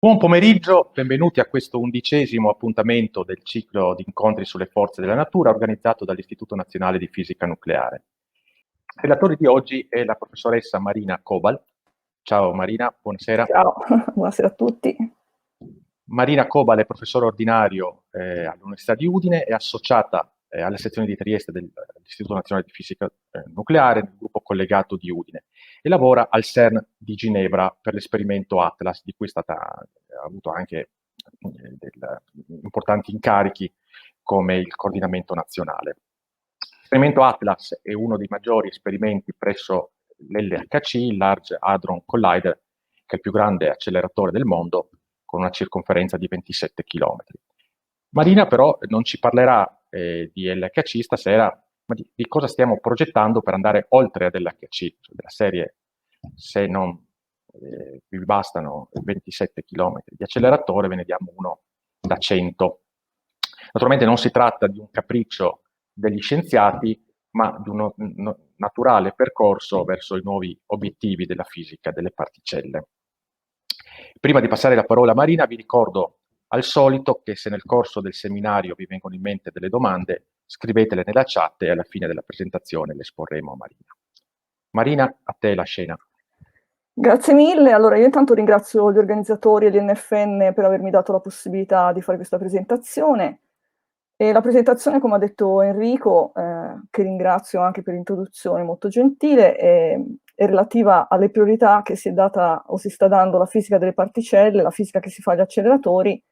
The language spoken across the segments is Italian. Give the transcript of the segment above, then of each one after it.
Buon pomeriggio, benvenuti a questo 11° appuntamento del ciclo di incontri sulle forze della natura organizzato dall'Istituto Nazionale di Fisica Nucleare. Relatore di oggi è la professoressa Marina Cobalt. Ciao Marina, buonasera. Ciao, buonasera a tutti. Marina Cobalt è professore ordinario all'Università di Udine e associata alla sezione di Trieste dell'Istituto Nazionale di Fisica Nucleare nel gruppo collegato di Udine e lavora al CERN di Ginevra per l'esperimento Atlas, di cui ha avuto anche importanti incarichi come il coordinamento nazionale. L'esperimento Atlas è uno dei maggiori esperimenti presso l'LHC, il Large Hadron Collider, che è il più grande acceleratore del mondo, con una circonferenza di 27 km. Marina però non ci parlerà di LHC stasera, ma di cosa stiamo progettando per andare oltre ad LHC, cioè della serie se non vi bastano 27 km di acceleratore, ve ne diamo uno da 100. Naturalmente non si tratta di un capriccio degli scienziati, ma di un naturale percorso verso i nuovi obiettivi della fisica delle particelle. Prima di passare la parola a Marina, vi ricordo al solito che se nel corso del seminario vi vengono in mente delle domande, scrivetele nella chat e alla fine della presentazione le esporremo a Marina. Marina, a te la scena. Grazie mille. Allora, io intanto ringrazio gli organizzatori e l'INFN per avermi dato la possibilità di fare questa presentazione. E la presentazione, come ha detto Enrico, che ringrazio anche per l'introduzione molto gentile, è relativa alle priorità che si è data o si sta dando la fisica delle particelle, la fisica che si fa agli acceleratori,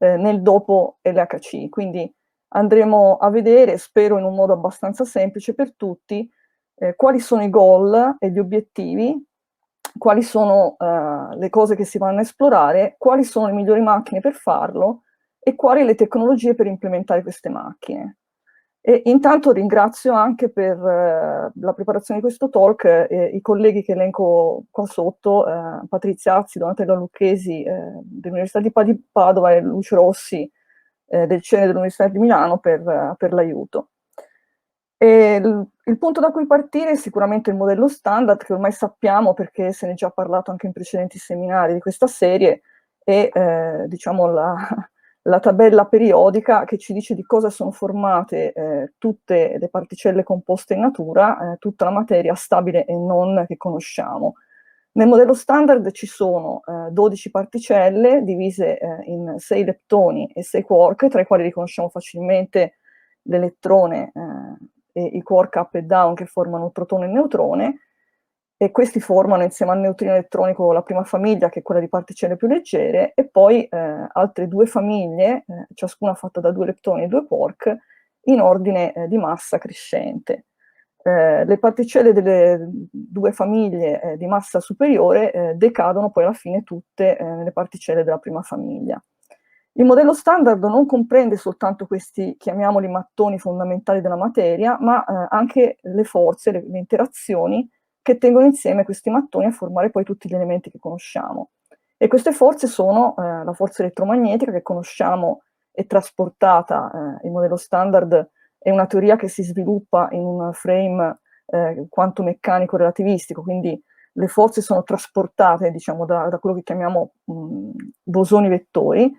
nel dopo LHC. Quindi andremo a vedere, spero in un modo abbastanza semplice per tutti, quali sono i goal e gli obiettivi, quali sono le cose che si vanno a esplorare, quali sono le migliori macchine per farlo e quali le tecnologie per implementare queste macchine. E intanto ringrazio anche per la preparazione di questo talk i colleghi che elenco qua sotto, Patrizia Azzi, Donatella Lucchesi dell'Università di Padova e Lucio Rossi del CENE dell'Università di Milano per l'aiuto. E il punto da cui partire è sicuramente il modello standard, che ormai sappiamo perché se ne è già parlato anche in precedenti seminari di questa serie, e diciamo la tabella periodica che ci dice di cosa sono formate tutte le particelle composte in natura, tutta la materia stabile e non che conosciamo. Nel modello standard ci sono 12 particelle divise in 6 leptoni e 6 quark, tra i quali riconosciamo facilmente l'elettrone e i quark up e down che formano il protone e il neutrone, e questi formano insieme al neutrino elettronico la prima famiglia, che è quella di particelle più leggere, e poi altre due famiglie, ciascuna fatta da 2 leptoni e 2 quark, in ordine di massa crescente. Le particelle delle due famiglie di massa superiore decadono poi alla fine tutte nelle particelle della prima famiglia. Il modello standard non comprende soltanto questi, chiamiamoli mattoni fondamentali della materia, ma anche le forze, le interazioni che tengono insieme questi mattoni a formare poi tutti gli elementi che conosciamo. E queste forze sono la forza elettromagnetica che conosciamo e trasportata, il modello standard è una teoria che si sviluppa in un frame quanto meccanico relativistico, quindi le forze sono trasportate, diciamo, da quello che chiamiamo bosoni vettori,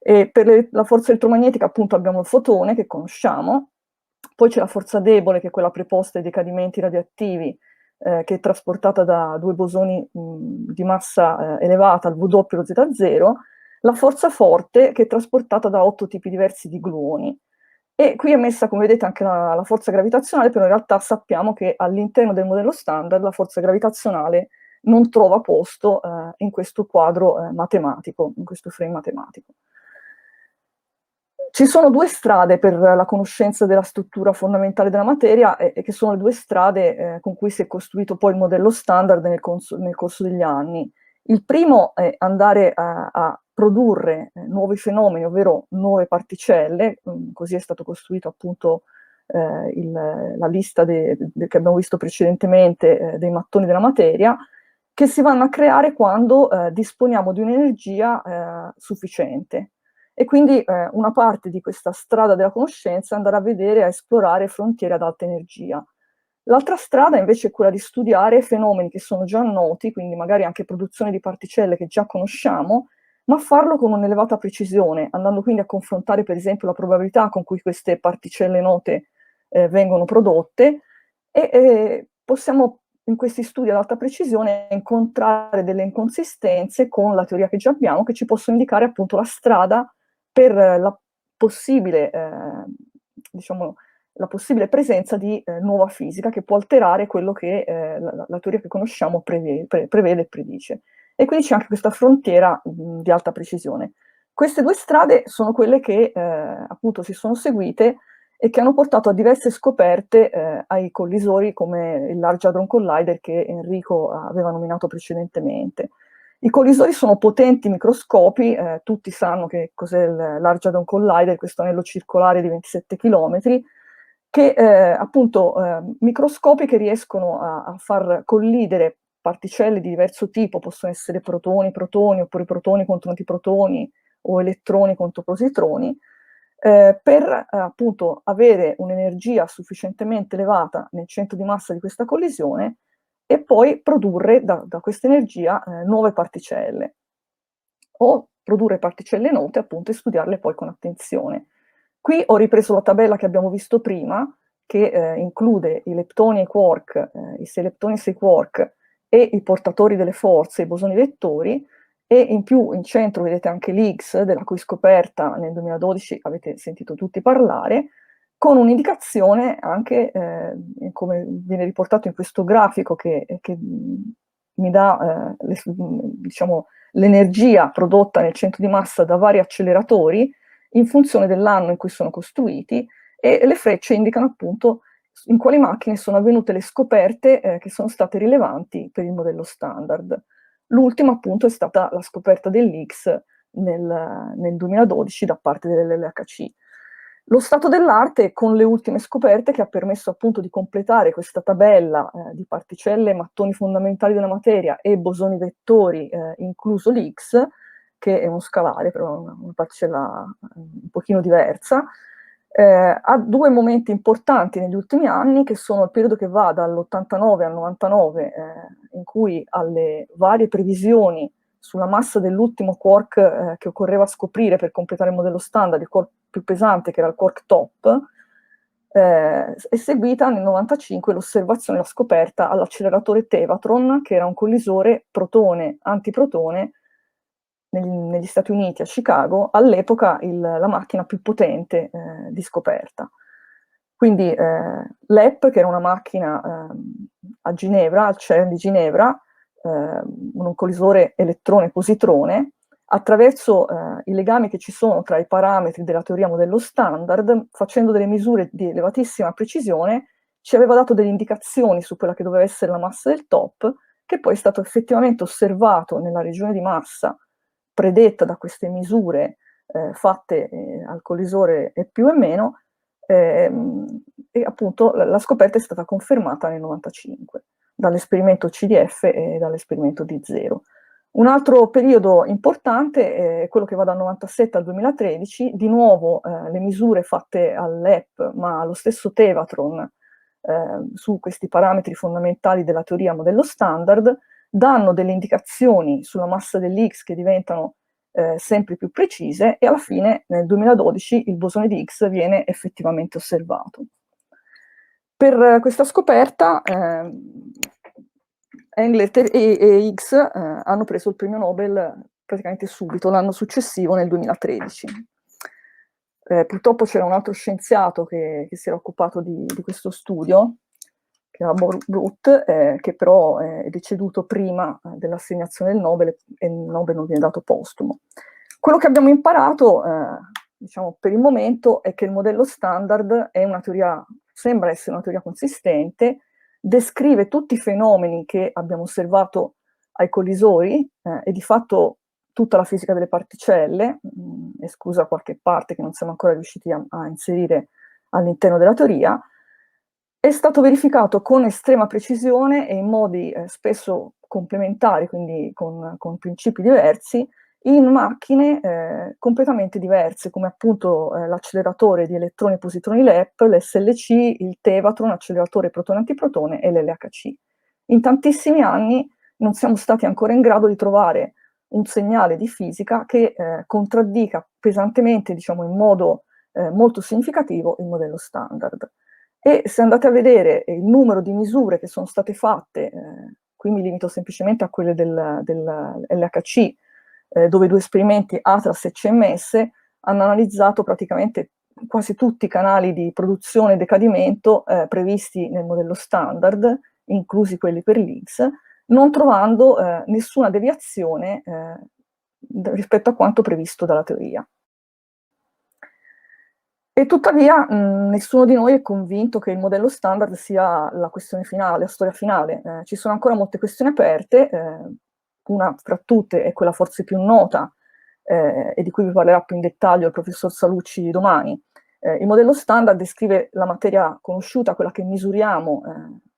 e per la forza elettromagnetica appunto abbiamo il fotone che conosciamo, poi c'è la forza debole che è quella preposta ai decadimenti radioattivi, che è trasportata da due bosoni di massa elevata, il W e lo Z0, la forza forte che è trasportata da 8 tipi diversi di gluoni. E qui è messa, come vedete, anche la forza gravitazionale, però in realtà sappiamo che all'interno del modello standard la forza gravitazionale non trova posto in questo quadro matematico, in questo frame matematico. Ci sono due strade per la conoscenza della struttura fondamentale della materia, e che sono le due strade con cui si è costruito poi il modello standard nel corso degli anni. Il primo è andare a produrre nuovi fenomeni, ovvero nuove particelle, così è stato costruito appunto la lista che abbiamo visto precedentemente dei mattoni della materia, che si vanno a creare quando disponiamo di un'energia sufficiente. E quindi una parte di questa strada della conoscenza è andare a vedere, a esplorare frontiere ad alta energia. L'altra strada invece è quella di studiare fenomeni che sono già noti, quindi magari anche produzione di particelle che già conosciamo, ma farlo con un'elevata precisione, andando quindi a confrontare per esempio la probabilità con cui queste particelle note vengono prodotte, e possiamo in questi studi ad alta precisione incontrare delle inconsistenze con la teoria che già abbiamo, che ci possono indicare appunto la strada per la possibile, diciamo, la possibile presenza di nuova fisica che può alterare quello che la teoria che conosciamo prevede e predice. E quindi c'è anche questa frontiera di alta precisione. Queste due strade sono quelle che appunto si sono seguite e che hanno portato a diverse scoperte ai collisori come il Large Hadron Collider che Enrico aveva nominato precedentemente. I collisori sono potenti microscopi, tutti sanno che cos'è il Large Hadron Collider, questo anello circolare di 27 km, che appunto microscopi che riescono a far collidere particelle di diverso tipo, possono essere protoni, oppure protoni contro antiprotoni o elettroni contro positroni, per appunto avere un'energia sufficientemente elevata nel centro di massa di questa collisione e poi produrre da questa energia nuove particelle, o produrre particelle note appunto e studiarle poi con attenzione. Qui ho ripreso la tabella che abbiamo visto prima, che include i leptoni e i quark, i 6 leptoni e 6 quark, e i portatori delle forze, i bosoni vettori, e in più in centro vedete anche l'Higgs, della cui scoperta nel 2012 avete sentito tutti parlare, con un'indicazione anche, come viene riportato in questo grafico che mi dà diciamo, l'energia prodotta nel centro di massa da vari acceleratori in funzione dell'anno in cui sono costruiti, e le frecce indicano appunto in quali macchine sono avvenute le scoperte che sono state rilevanti per il modello standard. L'ultima appunto è stata la scoperta dell'Higgs nel 2012 da parte dell'LHC. Lo stato dell'arte con le ultime scoperte che ha permesso appunto di completare questa tabella di particelle e mattoni fondamentali della materia e bosoni vettori, incluso l'Higgs, che è uno scalare, però una particella un pochino diversa, ha due momenti importanti negli ultimi anni, che sono il periodo che va dall'89 al 99, in cui alle varie previsioni sulla massa dell'ultimo quark che occorreva scoprire per completare il modello standard, il quark più pesante, che era il quark top, è seguita nel 95 l'osservazione e la scoperta all'acceleratore Tevatron, che era un collisore protone-antiprotone negli Stati Uniti, a Chicago, all'epoca la macchina più potente di scoperta. Quindi l'EP, che era una macchina a Ginevra, al CERN di Ginevra, un collisore elettrone-positrone, attraverso i legami che ci sono tra i parametri della teoria modello standard, facendo delle misure di elevatissima precisione, ci aveva dato delle indicazioni su quella che doveva essere la massa del top, che poi è stato effettivamente osservato nella regione di massa predetta da queste misure fatte al collisore E più e meno, e appunto la scoperta è stata confermata nel 95 dall'esperimento CDF e dall'esperimento D0. Un altro periodo importante è quello che va dal 97 al 2013, di nuovo le misure fatte all'EP, ma allo stesso Tevatron, su questi parametri fondamentali della teoria modello standard, danno delle indicazioni sulla massa dell'X che diventano sempre più precise, e alla fine nel 2012 il bosone di Higgs viene effettivamente osservato. Per questa scoperta Englert e Higgs hanno preso il premio Nobel praticamente subito, l'anno successivo, nel 2013. Purtroppo c'era un altro scienziato che si era occupato di questo studio, che era Brut, che però è deceduto prima dell'assegnazione del Nobel, e il Nobel non viene dato postumo. Quello che abbiamo imparato, diciamo, per il momento, è che il modello standard è una teoria, sembra essere una teoria consistente, descrive tutti i fenomeni che abbiamo osservato ai collisori e di fatto tutta la fisica delle particelle, esclusa qualche parte che non siamo ancora riusciti a inserire all'interno della teoria. È stato verificato con estrema precisione e in modi spesso complementari, quindi con principi diversi, in macchine completamente diverse, come appunto l'acceleratore di elettroni e positroni LEP, l'SLC, il Tevatron, acceleratore protone-antiprotone, e l'LHC. In tantissimi anni non siamo stati ancora in grado di trovare un segnale di fisica che contraddica pesantemente, diciamo in modo molto significativo, il modello standard. E se andate a vedere il numero di misure che sono state fatte, qui mi limito semplicemente a quelle LHC, dove 2 esperimenti, ATLAS e CMS, hanno analizzato praticamente quasi tutti i canali di produzione e decadimento previsti nel modello standard, inclusi quelli per l'Higgs, non trovando nessuna deviazione rispetto a quanto previsto dalla teoria. E tuttavia nessuno di noi è convinto che il modello standard sia la questione finale, la storia finale. Ci sono ancora molte questioni aperte, una fra tutte è quella forse più nota, e di cui vi parlerà più in dettaglio il professor Salucci domani. Il modello standard descrive la materia conosciuta, quella che misuriamo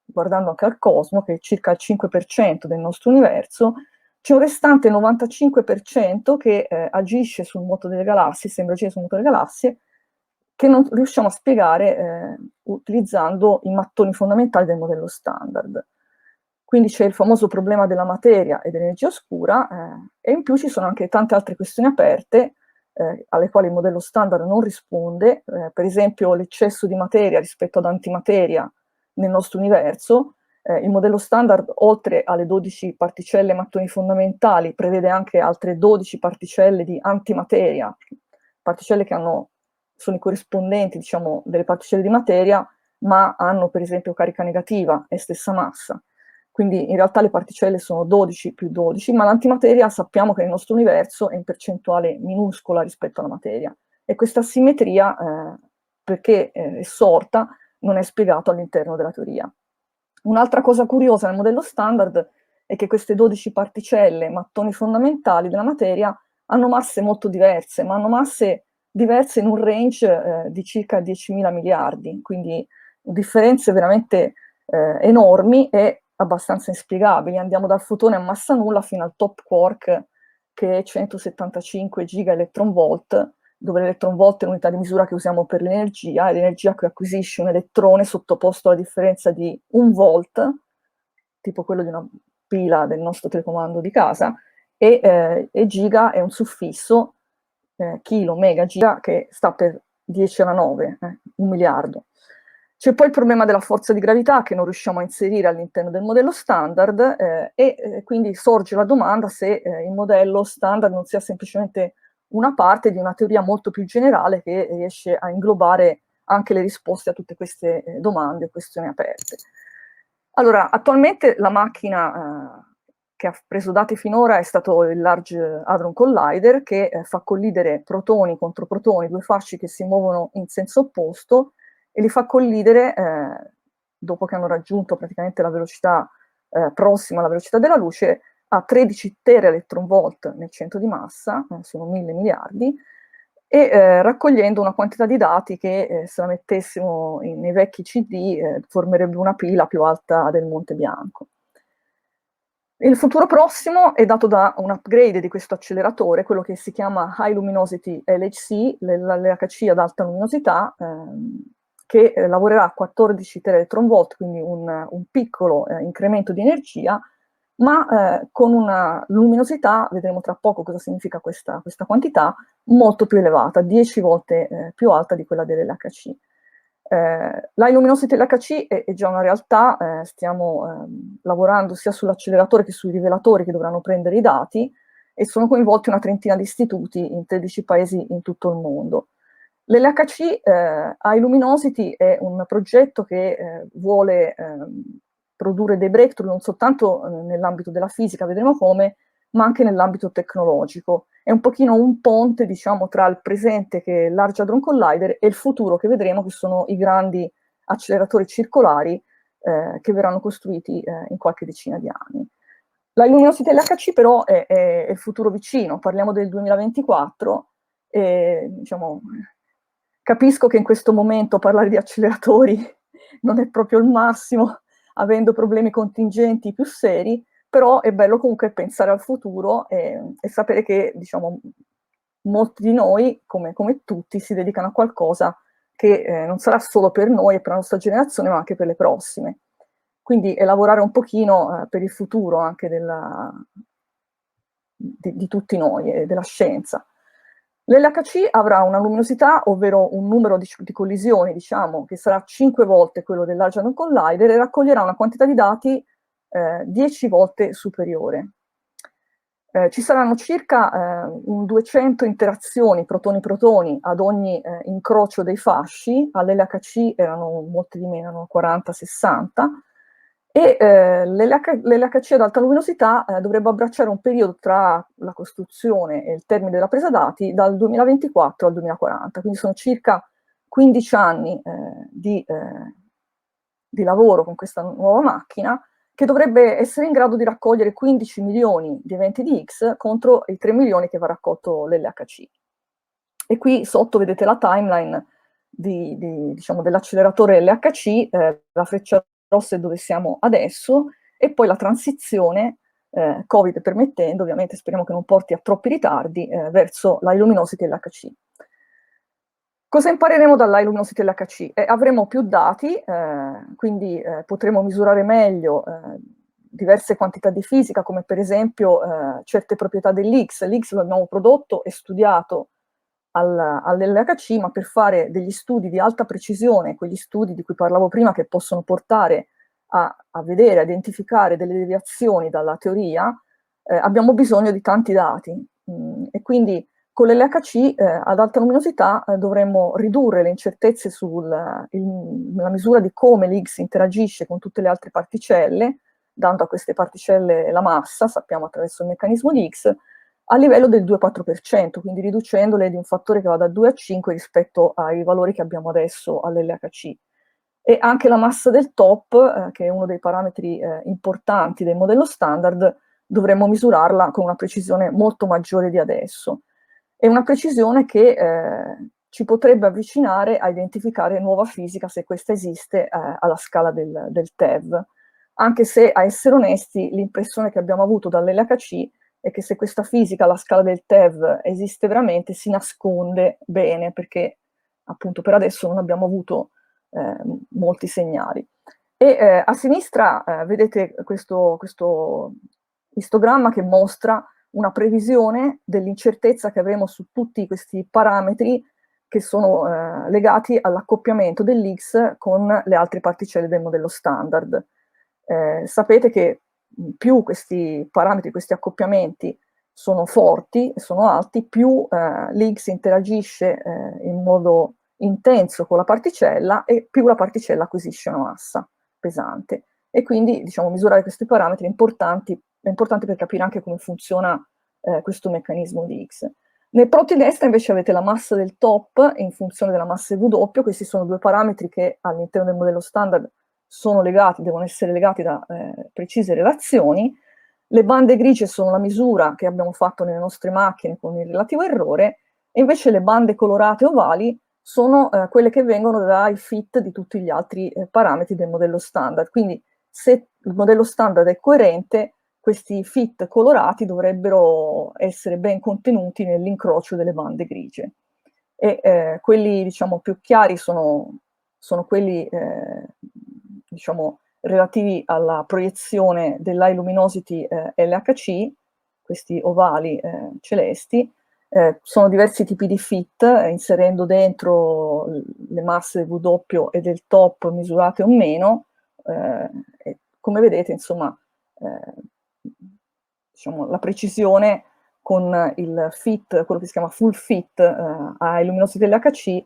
guardando anche al cosmo, che è circa il 5% del nostro universo. C'è un restante 95% che agisce sul moto delle galassie, sembra agire sul moto delle galassie, che non riusciamo a spiegare utilizzando i mattoni fondamentali del modello standard. Quindi c'è il famoso problema della materia e dell'energia oscura, e in più ci sono anche tante altre questioni aperte alle quali il modello standard non risponde, per esempio l'eccesso di materia rispetto ad antimateria nel nostro universo. Il modello standard, oltre alle 12 particelle mattoni fondamentali, prevede anche altre 12 particelle di antimateria, particelle che sono i corrispondenti, diciamo, delle particelle di materia, ma hanno per esempio carica negativa e stessa massa. Quindi in realtà le particelle sono 12 più 12, ma l'antimateria sappiamo che nel nostro universo è in percentuale minuscola rispetto alla materia. E questa asimmetria, perché è sorta, non è spiegato all'interno della teoria. Un'altra cosa curiosa nel modello standard è che queste 12 particelle, mattoni fondamentali della materia, hanno masse molto diverse, ma hanno masse diverse in un range di circa 10.000 miliardi, quindi differenze veramente enormi e abbastanza inspiegabili. Andiamo dal fotone a massa nulla fino al top quark, che è 175 giga electron volt, dove l'electron volt è l'unità di misura che usiamo per l'energia, e l'energia che acquisisce un elettrone sottoposto alla differenza di 1 volt, tipo quello di una pila del nostro telecomando di casa, e giga è un suffisso, chilo, mega, giga, che sta per 10 alla 9, 1 miliardo. C'è poi il problema della forza di gravità che non riusciamo a inserire all'interno del modello standard, e quindi sorge la domanda se il modello standard non sia semplicemente una parte di una teoria molto più generale che riesce a inglobare anche le risposte a tutte queste domande e questioni aperte. Allora, attualmente la macchina che ha preso dati finora è stato il Large Hadron Collider, che fa collidere protoni contro protoni, 2 fasci che si muovono in senso opposto, e li fa collidere dopo che hanno raggiunto praticamente la velocità prossima alla velocità della luce, a 13 teraelectronvolt nel centro di massa, sono 1000 miliardi, e raccogliendo una quantità di dati che se la mettessimo nei vecchi CD formerebbe una pila più alta del Monte Bianco. Il futuro prossimo è dato da un upgrade di questo acceleratore, quello che si chiama High Luminosity LHC, l'LHC ad alta luminosità, che lavorerà a 14 teraelectronvolt, quindi un piccolo incremento di energia, ma con una luminosità, vedremo tra poco cosa significa questa quantità, molto più elevata, 10 volte più alta di quella dell'LHC. L'High Luminosity LHC è già una realtà, stiamo lavorando sia sull'acceleratore che sui rivelatori che dovranno prendere i dati, e sono coinvolti una trentina di istituti in 13 paesi in tutto il mondo. L'LHC High Luminosity è un progetto che vuole produrre dei breakthrough non soltanto nell'ambito della fisica, vedremo come, ma anche nell'ambito tecnologico. È un pochino un ponte, diciamo, tra il presente, che è il Large Hadron Collider, e il futuro, che vedremo, che sono i grandi acceleratori circolari che verranno costruiti in qualche decina di anni. La Luminosity LHC però è il futuro vicino, parliamo del 2024, e diciamo, capisco che in questo momento parlare di acceleratori non è proprio il massimo, avendo problemi contingenti più seri, però è bello comunque pensare al futuro e sapere che, diciamo, molti di noi, come tutti, si dedicano a qualcosa che non sarà solo per noi e per la nostra generazione, ma anche per le prossime. Quindi è lavorare un pochino per il futuro anche di tutti noi e della scienza. L'LHC avrà una luminosità, ovvero un numero di collisioni, diciamo, che sarà 5 volte quello del Large Hadron Collider e raccoglierà una quantità di dati 10 volte superiore. Ci saranno circa 200 interazioni protoni-protoni ad ogni incrocio dei fasci, all'LHC erano molte di meno, erano 40-60, e l'LHC ad alta luminosità dovrebbe abbracciare un periodo tra la costruzione e il termine della presa dati dal 2024 al 2040, quindi sono circa 15 anni di lavoro con questa nuova macchina, che dovrebbe essere in grado di raccogliere 15 milioni di eventi di X contro i 3 milioni che va raccolto l'LHC. E qui sotto vedete la timeline diciamo, dell'acceleratore LHC, la freccia rossa è dove siamo adesso, e poi la transizione, Covid permettendo, ovviamente speriamo che non porti a troppi ritardi, verso l'High Luminosity LHC. Cosa impareremo dall'High Luminosity LHC? Avremo più dati, quindi potremo misurare meglio diverse quantità di fisica, come per esempio certe proprietà dell'X. L'X lo abbiamo prodotto e studiato all'LHC, ma per fare degli studi di alta precisione, quegli studi di cui parlavo prima, che possono portare a vedere, a identificare delle deviazioni dalla teoria, abbiamo bisogno di tanti dati. E quindi con l'LHC ad alta luminosità dovremmo ridurre le incertezze sulla misura di come l'X interagisce con tutte le altre particelle, dando a queste particelle la massa, sappiamo attraverso il meccanismo di X, a livello del 2-4%, quindi riducendole di un fattore che va da 2 a 5 rispetto ai valori che abbiamo adesso all'LHC. E anche la massa del top, che è uno dei parametri importanti del modello standard, dovremmo misurarla con una precisione molto maggiore di adesso. È una precisione che ci potrebbe avvicinare a identificare nuova fisica, se questa esiste, alla scala del TeV. Anche se, a essere onesti, l'impressione che abbiamo avuto dall'LHC è che se questa fisica alla scala del TeV esiste veramente, si nasconde bene, perché appunto per adesso non abbiamo avuto molti segnali. E a sinistra vedete questo istogramma che mostra una previsione dell'incertezza che avremo su tutti questi parametri che sono legati all'accoppiamento dell'X con le altre particelle del modello standard. Sapete che più questi parametri, questi accoppiamenti sono forti, sono alti, più l'X interagisce in modo intenso con la particella e più la particella acquisisce una massa pesante. E quindi, diciamo, misurare questi parametri è importante per capire anche come funziona questo meccanismo di X. Nel prodotto di destra invece avete la massa del top in funzione della massa W, questi sono due parametri che all'interno del modello standard sono legati, devono essere legati da precise relazioni. Le bande grigie sono la misura che abbiamo fatto nelle nostre macchine con il relativo errore, e invece le bande colorate ovali sono quelle che vengono dai fit di tutti gli altri parametri del modello standard. Quindi se il modello standard è coerente, questi fit colorati dovrebbero essere ben contenuti nell'incrocio delle bande grigie. E quelli, diciamo, più chiari sono quelli, diciamo, relativi alla proiezione dell'High Luminosity LHC, questi ovali celesti. Sono diversi tipi di fit, inserendo dentro le masse W e del top misurate o meno. E come vedete, insomma, diciamo, la precisione con il fit, quello che si chiama full fit ai luminosity dell'HC,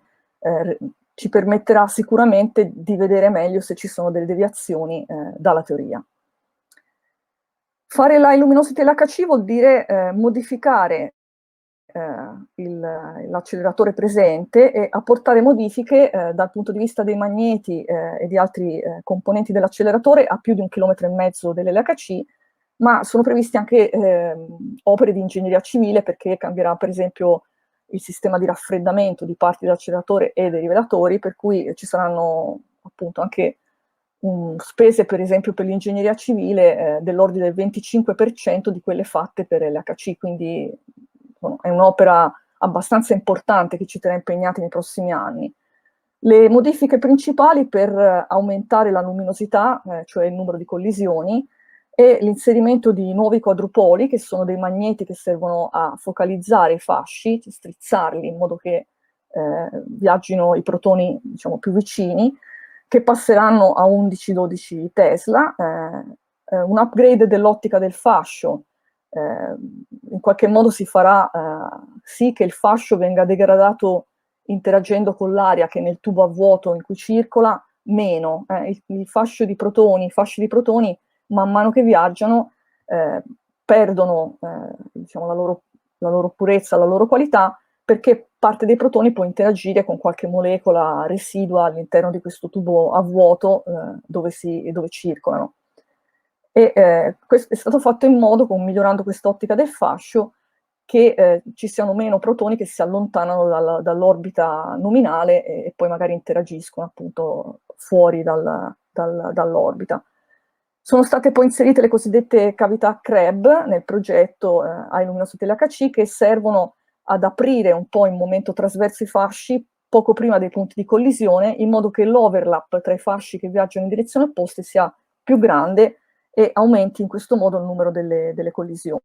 ci permetterà sicuramente di vedere meglio se ci sono delle deviazioni dalla teoria. Fare l'High Luminosity LHC vuol dire modificare l'acceleratore presente e apportare modifiche dal punto di vista dei magneti e di altri componenti dell'acceleratore a più di 1,5 km dell'LHC, ma sono previsti anche opere di ingegneria civile, perché cambierà per esempio il sistema di raffreddamento di parti dell'acceleratore e dei rivelatori, per cui ci saranno appunto anche spese per esempio per l'ingegneria civile dell'ordine del 25% di quelle fatte per l'HC, quindi è un'opera abbastanza importante che ci terrà impegnati nei prossimi anni. Le modifiche principali per aumentare la luminosità, cioè il numero di collisioni, e l'inserimento di nuovi quadrupoli, che sono dei magneti che servono a focalizzare i fasci, strizzarli in modo che viaggino i protoni, diciamo, più vicini, che passeranno a 11-12 Tesla, un upgrade dell'ottica del fascio. In qualche modo si farà sì che il fascio venga degradato interagendo con l'aria che nel tubo a vuoto in cui circola meno. Il fascio di protoni, i fasci di protoni, man mano che viaggiano, perdono diciamo, la loro purezza, la loro qualità, perché parte dei protoni può interagire con qualche molecola residua all'interno di questo tubo a vuoto dove circolano. E questo è stato fatto in modo, migliorando quest'ottica del fascio, che ci siano meno protoni che si allontanano dall'orbita nominale e poi magari interagiscono appunto fuori dall'orbita. Sono state poi inserite le cosiddette cavità Crab nel progetto AI Luminosity LHC, che servono ad aprire un po' in momento trasverso i fasci poco prima dei punti di collisione, in modo che l'overlap tra i fasci che viaggiano in direzione opposte sia più grande e aumenti in questo modo il numero delle collisioni.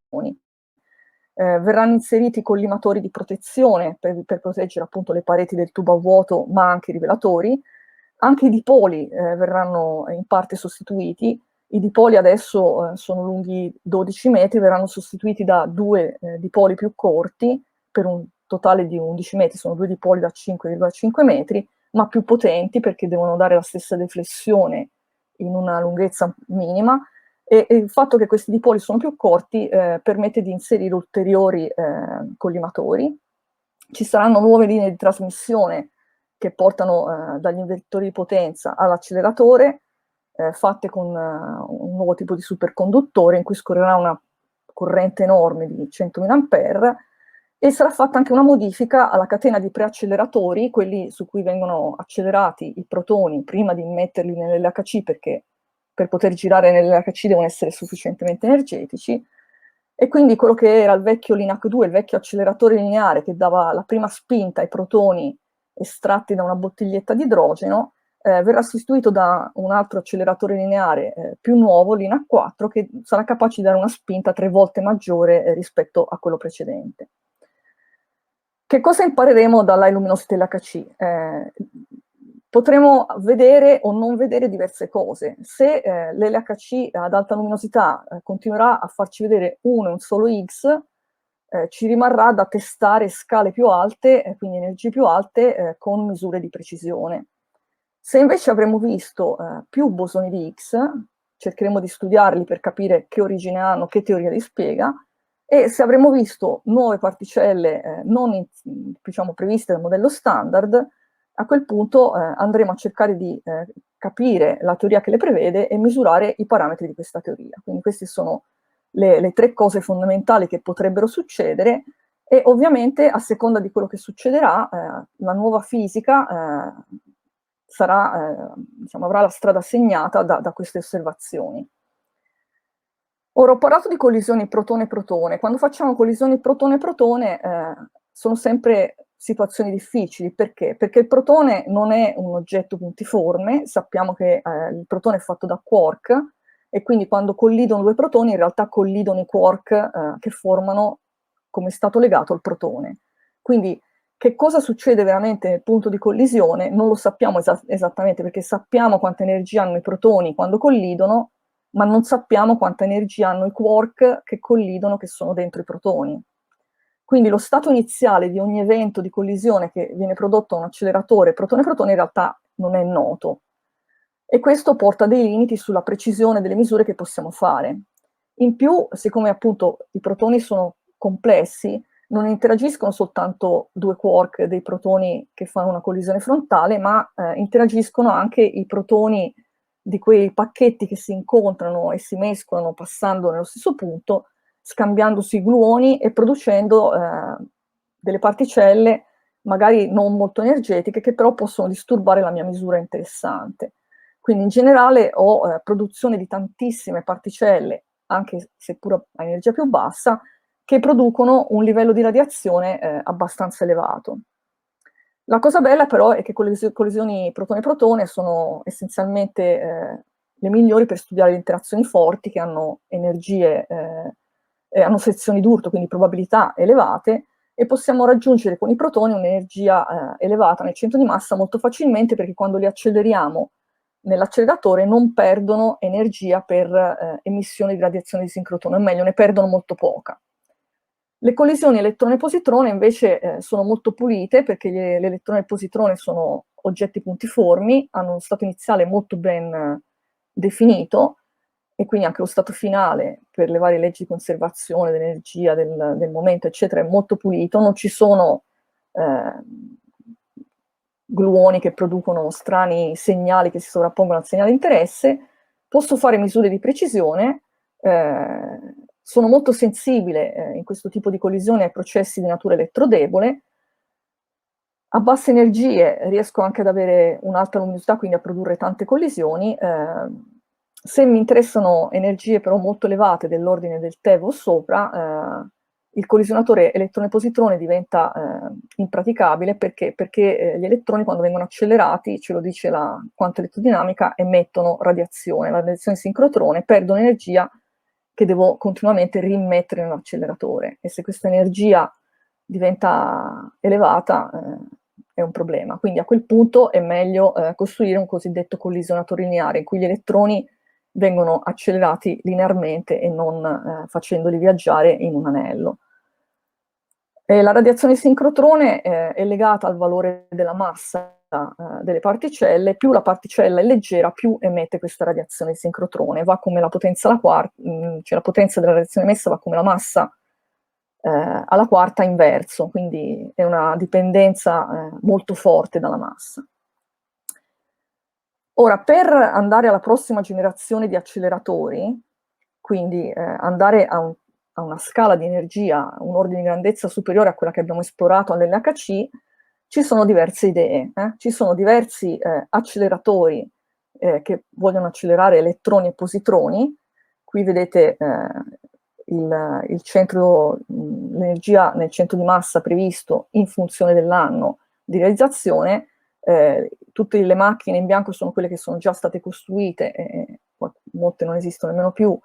Verranno inseriti collimatori di protezione per proteggere appunto le pareti del tubo a vuoto, ma anche i rivelatori. Anche i dipoli verranno in parte sostituiti. I dipoli adesso sono lunghi 12 metri, verranno sostituiti da 2 dipoli più corti, per un totale di 11 metri, sono 2 dipoli da 5,5 metri, ma più potenti perché devono dare la stessa deflessione in una lunghezza minima, e il fatto che questi dipoli sono più corti permette di inserire ulteriori collimatori. Ci saranno nuove linee di trasmissione che portano dagli invertori di potenza all'acceleratore, fatte con un nuovo tipo di superconduttore in cui scorrerà una corrente enorme di 100.000 ampere, e sarà fatta anche una modifica alla catena di preacceleratori, quelli su cui vengono accelerati i protoni prima di immetterli nell'LHC, perché per poter girare nell'LHC devono essere sufficientemente energetici, e quindi quello che era il vecchio LINAC2, il vecchio acceleratore lineare che dava la prima spinta ai protoni estratti da una bottiglietta di idrogeno, verrà sostituito da un altro acceleratore lineare più nuovo, LINAC4, che sarà capace di dare una spinta 3 volte maggiore rispetto a quello precedente. Che cosa impareremo dall'High Luminosity LHC? Potremo vedere o non vedere diverse cose. Se l'LHC ad alta luminosità continuerà a farci vedere uno e un solo X, ci rimarrà da testare scale più alte, quindi energie più alte, con misure di precisione. Se invece avremo visto più bosoni di X, cercheremo di studiarli per capire che origine hanno, che teoria li spiega, e se avremo visto nuove particelle non diciamo, previste dal modello standard, a quel punto andremo a cercare di capire la teoria che le prevede e misurare i parametri di questa teoria. Quindi queste sono le 3 cose fondamentali che potrebbero succedere, e ovviamente a seconda di quello che succederà la nuova fisica diciamo, avrà la strada segnata da queste osservazioni. Ora, ho parlato di collisioni protone-protone. Quando facciamo collisioni protone-protone sono sempre situazioni difficili. Perché? Perché il protone non è un oggetto puntiforme, sappiamo che il protone è fatto da quark, e quindi quando collidono 2 protoni in realtà collidono i quark che formano come stato legato al protone. Quindi che cosa succede veramente nel punto di collisione non lo sappiamo esattamente, perché sappiamo quanta energia hanno i protoni quando collidono, ma non sappiamo quanta energia hanno i quark che collidono, che sono dentro i protoni. Quindi lo stato iniziale di ogni evento di collisione che viene prodotto da un acceleratore protone-protone in realtà non è noto. E questo porta dei limiti sulla precisione delle misure che possiamo fare. In più, siccome appunto i protoni sono complessi, non interagiscono soltanto 2 quark dei protoni che fanno una collisione frontale, ma interagiscono anche i protoni di quei pacchetti che si incontrano e si mescolano passando nello stesso punto, scambiandosi i gluoni e producendo delle particelle magari non molto energetiche, che però possono disturbare la mia misura interessante. Quindi in generale ho produzione di tantissime particelle, anche seppur a energia più bassa, che producono un livello di radiazione abbastanza elevato. La cosa bella però è che con le collisioni protone-protone sono essenzialmente le migliori per studiare le interazioni forti che hanno energie, hanno sezioni d'urto, quindi probabilità elevate, e possiamo raggiungere con i protoni un'energia elevata nel centro di massa molto facilmente, perché quando li acceleriamo nell'acceleratore non perdono energia per emissione di radiazione di sincrotrone, o meglio, ne perdono molto poca. Le collisioni elettrone-positrone invece sono molto pulite, perché l'elettrone e il positrone sono oggetti puntiformi, hanno uno stato iniziale molto ben definito, e quindi anche lo stato finale, per le varie leggi di conservazione dell'energia, del momento, eccetera, è molto pulito. Non ci sono gluoni che producono strani segnali che si sovrappongono al segnale di interesse. Posso fare misure di precisione, sono molto sensibile in questo tipo di collisione ai processi di natura elettrodebole. A basse energie riesco anche ad avere un'alta luminosità, quindi a produrre tante collisioni. Se mi interessano energie però molto elevate, dell'ordine del TeV o sopra, il collisionatore elettrone-positrone diventa impraticabile, perché gli elettroni, quando vengono accelerati, ce lo dice la quanto elettrodinamica, emettono radiazione, la radiazione di sincrotrone, perdono energia che devo continuamente rimettere nell'acceleratore, e se questa energia diventa elevata è un problema. Quindi a quel punto è meglio costruire un cosiddetto collisionatore lineare, in cui gli elettroni vengono accelerati linearmente e non facendoli viaggiare in un anello. La radiazione sincrotrone è legata al valore della massa delle particelle. Più la particella è leggera, più emette questa radiazione sincrotrone. Va come la potenza alla quarta, cioè la potenza della radiazione emessa va come la massa alla quarta inverso, quindi è una dipendenza molto forte dalla massa. Ora, per andare alla prossima generazione di acceleratori, quindi andare a una scala di energia, un ordine di grandezza superiore a quella che abbiamo esplorato all'LHC, ci sono diverse idee. Ci sono diversi acceleratori che vogliono accelerare elettroni e positroni. Qui vedete il centro, l'energia nel centro di massa previsto in funzione dell'anno di realizzazione. Tutte le macchine in bianco sono quelle che sono già state costruite, molte non esistono nemmeno più,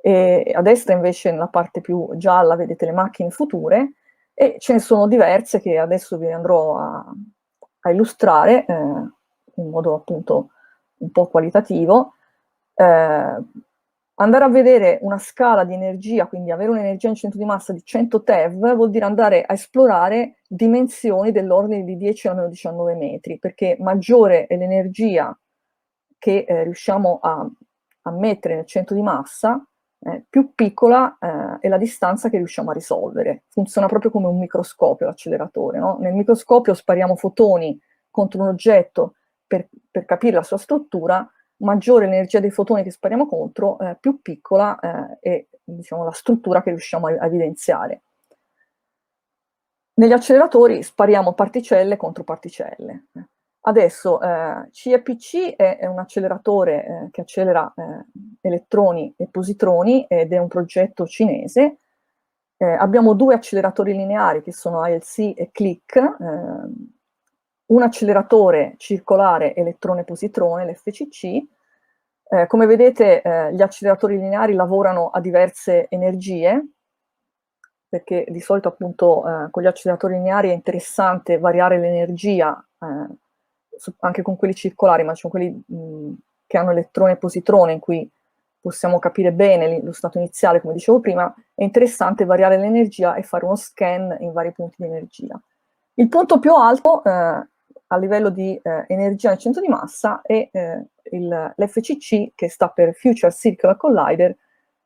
e a destra invece, nella parte più gialla, vedete le macchine future, e ce ne sono diverse che adesso vi andrò a illustrare in modo appunto un po' qualitativo. Andare a vedere una scala di energia, quindi avere un'energia in centro di massa di 100 TeV, vuol dire andare a esplorare dimensioni dell'ordine di 10 alla meno 19 metri, perché maggiore è l'energia che riusciamo a mettere nel centro di massa, più piccola è la distanza che riusciamo a risolvere. Funziona proprio come un microscopio l'acceleratore, no? Nel microscopio spariamo fotoni contro un oggetto per capire la sua struttura. Maggiore l'energia dei fotoni che spariamo contro, più piccola è, diciamo, la struttura che riusciamo a evidenziare. Negli acceleratori spariamo particelle contro particelle. Adesso CEPC è un acceleratore che accelera elettroni e positroni, ed è un progetto cinese. Abbiamo due acceleratori lineari che sono ILC e CLIC, un acceleratore circolare elettrone-positrone, l'FCC. Come vedete gli acceleratori lineari lavorano a diverse energie, perché di solito appunto con gli acceleratori lineari è interessante variare l'energia, anche con quelli circolari, ma ci sono quelli che hanno elettrone e positrone, in cui possiamo capire bene lo stato iniziale, come dicevo prima. È interessante variare l'energia e fare uno scan in vari punti di energia. Il punto più alto a livello di energia nel centro di massa è l'FCC, che sta per Future Circular Collider,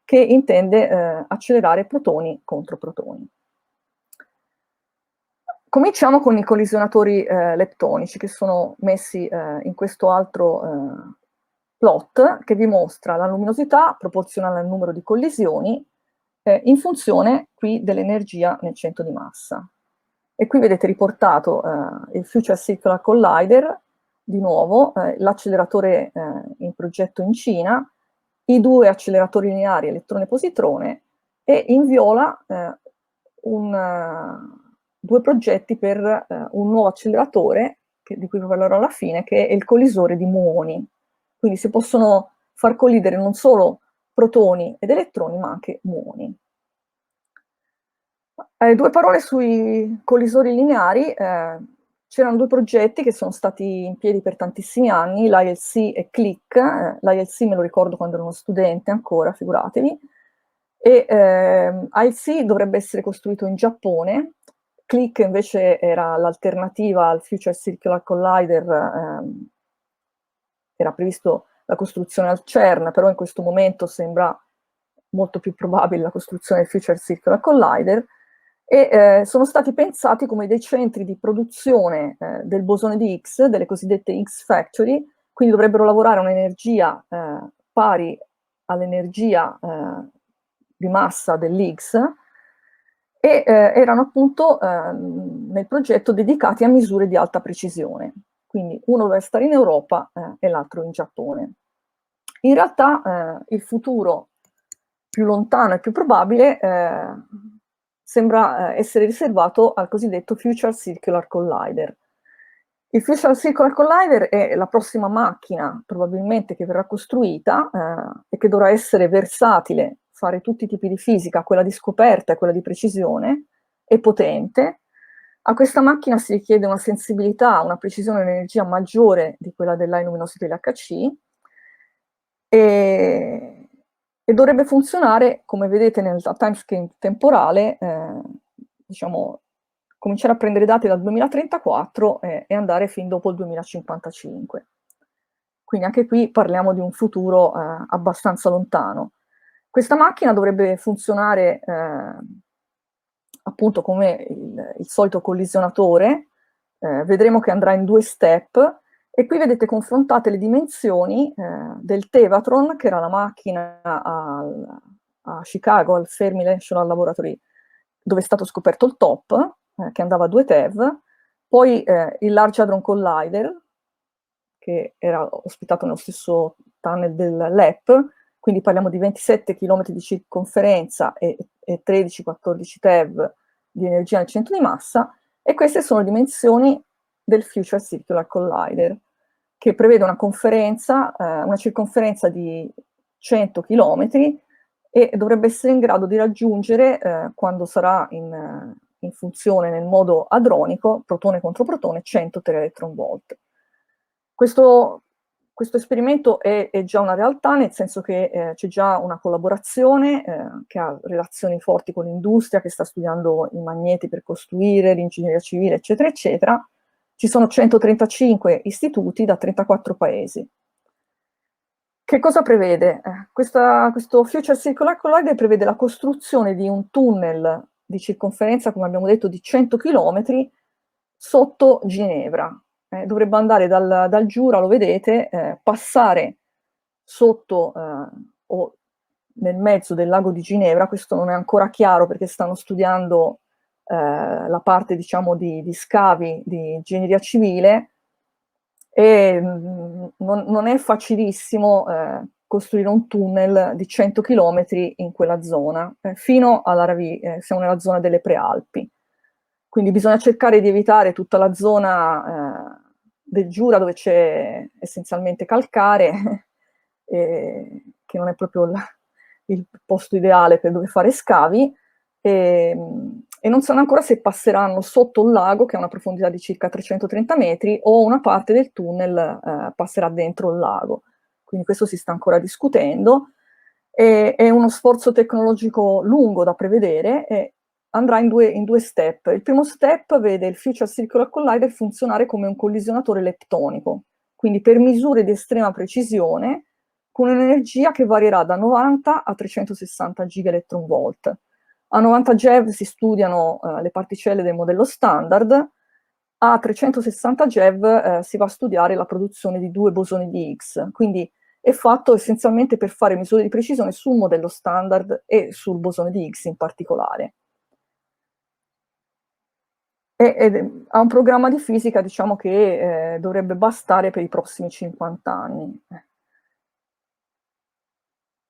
che intende accelerare protoni contro protoni. Cominciamo con i collisionatori leptonici, che sono messi in questo altro plot, che vi mostra la luminosità proporzionale al numero di collisioni in funzione qui dell'energia nel centro di massa. E qui vedete riportato il Future Circular Collider, di nuovo, l'acceleratore in progetto in Cina, i due acceleratori lineari elettrone-positrone, e in viola due progetti per un nuovo acceleratore, di cui vi parlerò alla fine, che è il collisore di muoni. Quindi si possono far collidere non solo protoni ed elettroni, ma anche muoni. Due parole sui collisori lineari. C'erano due progetti che sono stati in piedi per tantissimi anni, l'ILC e CLIC. L'ILC me lo ricordo quando ero uno studente ancora, figuratevi. E ILC dovrebbe essere costruito in Giappone, CLIC invece era l'alternativa al Future Circular Collider, era previsto la costruzione al CERN, però in questo momento sembra molto più probabile la costruzione del Future Circular Collider, e sono stati pensati come dei centri di produzione del bosone di Higgs, delle cosiddette Higgs Factory, quindi dovrebbero lavorare a un'energia pari all'energia di massa dell'Higgs, e erano appunto nel progetto dedicati a misure di alta precisione. Quindi uno doveva stare in Europa e l'altro in Giappone. In realtà il futuro più lontano e più probabile sembra essere riservato al cosiddetto Future Circular Collider. Il Future Circular Collider è la prossima macchina probabilmente che verrà costruita e che dovrà essere versatile, fare tutti i tipi di fisica, quella di scoperta e quella di precisione, e potente. A questa macchina si richiede una sensibilità, una precisione dell'energia maggiore di quella dell'High Luminosity LHC, e dovrebbe funzionare, come vedete nel timescale temporale, diciamo, cominciare a prendere dati dal 2034 e andare fin dopo il 2055. Quindi anche qui parliamo di un futuro abbastanza lontano. Questa macchina dovrebbe funzionare appunto come il solito collisionatore. Vedremo che andrà in 2 step, e qui vedete confrontate le dimensioni del Tevatron, che era la macchina a Chicago, al Fermi National Laboratory, dove è stato scoperto il top, che andava a 2 TeV, poi il Large Hadron Collider, che era ospitato nello stesso tunnel del LEP, quindi parliamo di 27 km di circonferenza e 13-14 TeV di energia nel centro di massa, e queste sono le dimensioni del Future Circular Collider, che prevede una circonferenza di 100 km e dovrebbe essere in grado di raggiungere, quando sarà in funzione nel modo hadronico, protone contro protone, 100 TeV. Questo esperimento è già una realtà, nel senso che c'è già una collaborazione che ha relazioni forti con l'industria, che sta studiando i magneti per costruire, l'ingegneria civile, eccetera, eccetera. Ci sono 135 istituti da 34 paesi. Che cosa prevede? Questo Future Circular Collider prevede la costruzione di un tunnel di circonferenza, come abbiamo detto, di 100 km sotto Ginevra. Dovrebbe andare dal Giura, lo vedete, passare sotto o nel mezzo del lago di Ginevra. Questo non è ancora chiaro perché stanno studiando la parte, diciamo, di scavi di ingegneria civile, e non è facilissimo costruire un tunnel di 100 km in quella zona, fino alla siamo nella zona delle Prealpi. Quindi bisogna cercare di evitare tutta la zona del Giura, dove c'è essenzialmente calcare, che non è proprio il posto ideale per dove fare scavi, e non sanno ancora se passeranno sotto un lago che ha una profondità di circa 330 metri, o una parte del tunnel passerà dentro il lago. Quindi questo si sta ancora discutendo. È uno sforzo tecnologico lungo da prevedere, e andrà in due step. Il primo step vede il Future Circular Collider funzionare come un collisionatore leptonico, quindi per misure di estrema precisione, con un'energia che varierà da 90 a 360 gigaelectronvolt. A 90 GeV si studiano le particelle del modello standard, a 360 GeV si va a studiare la produzione di 2 bosoni di Higgs, quindi è fatto essenzialmente per fare misure di precisione sul modello standard e sul bosone di Higgs in particolare. Ha un programma di fisica, diciamo, che dovrebbe bastare per i prossimi 50 anni.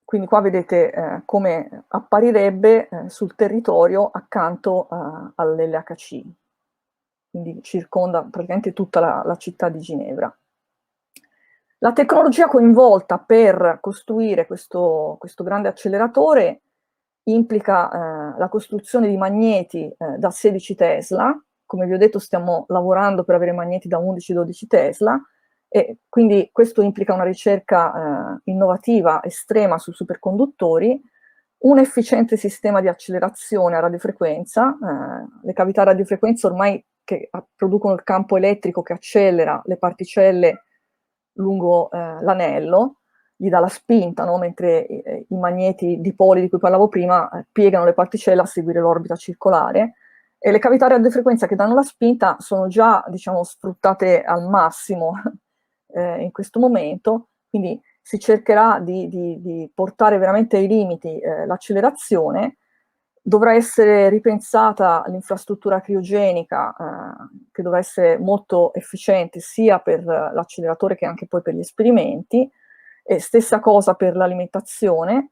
Quindi qua vedete come apparirebbe sul territorio accanto all'LHC, quindi circonda praticamente tutta la città di Ginevra. La tecnologia coinvolta per costruire questo grande acceleratore implica la costruzione di magneti da 16 Tesla. Come vi ho detto, stiamo lavorando per avere magneti da 11-12 Tesla, e quindi questo implica una ricerca innovativa estrema su superconduttori, un efficiente sistema di accelerazione a radiofrequenza. Le cavità a radiofrequenza ormai che producono il campo elettrico che accelera le particelle lungo l'anello, gli dà la spinta, no? Mentre i magneti dipoli di cui parlavo prima piegano le particelle a seguire l'orbita circolare, e le cavità a radiofrequenza che danno la spinta sono già, diciamo, sfruttate al massimo in questo momento, quindi si cercherà di portare veramente ai limiti l'accelerazione. Dovrà essere ripensata l'infrastruttura criogenica, che dovrà essere molto efficiente sia per l'acceleratore che anche poi per gli esperimenti, e stessa cosa per l'alimentazione,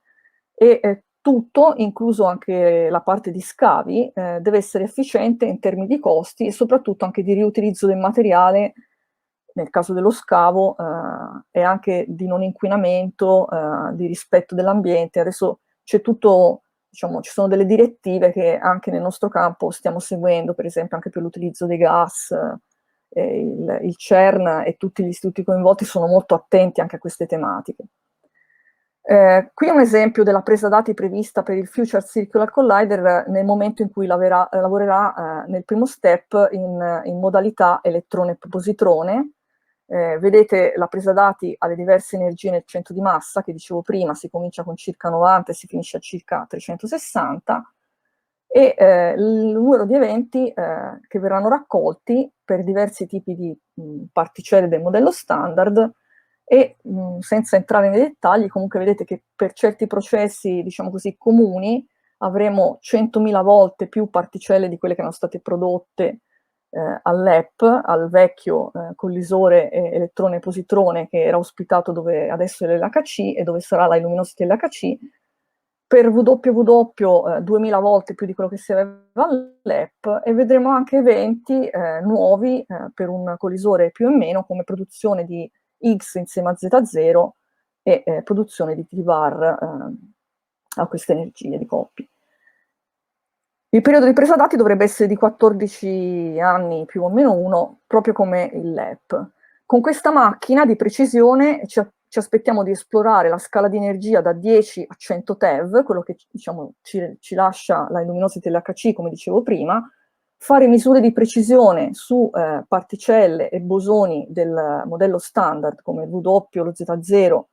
e tutto, incluso anche la parte di scavi, deve essere efficiente in termini di costi e soprattutto anche di riutilizzo del materiale nel caso dello scavo, e anche di non inquinamento, di rispetto dell'ambiente. Adesso c'è tutto, diciamo, ci sono delle direttive che anche nel nostro campo stiamo seguendo, per esempio anche per l'utilizzo dei gas. Il CERN e tutti gli istituti coinvolti sono molto attenti anche a queste tematiche. Qui è un esempio della presa dati prevista per il Future Circular Collider nel momento in cui lavorerà nel primo step in modalità elettrone-positrone. Vedete la presa dati alle diverse energie nel centro di massa, che dicevo prima, si comincia con circa 90 e si finisce a circa 360, e il numero di eventi che verranno raccolti per diversi tipi di particelle del modello standard, e senza entrare nei dettagli, comunque vedete che per certi processi, diciamo così, comuni, avremo 100.000 volte più particelle di quelle che erano state prodotte all'EP, al vecchio collisore elettrone-positrone che era ospitato dove adesso è l'LHC e dove sarà la Luminosity LHC, per WW 2000 volte più di quello che si aveva all'EP, e vedremo anche eventi nuovi per un collisore più e meno, come produzione di X insieme a Z0 e produzione di T-bar a queste energie di coppia. Il periodo di presa dati dovrebbe essere di 14 anni più o meno 1, proprio come il LEP. Con questa macchina di precisione ci aspettiamo di esplorare la scala di energia da 10 a 100 TeV, quello che, diciamo, ci lascia la Luminosity LHC, come dicevo prima, fare misure di precisione su particelle e bosoni del modello standard, come il W, lo Z0,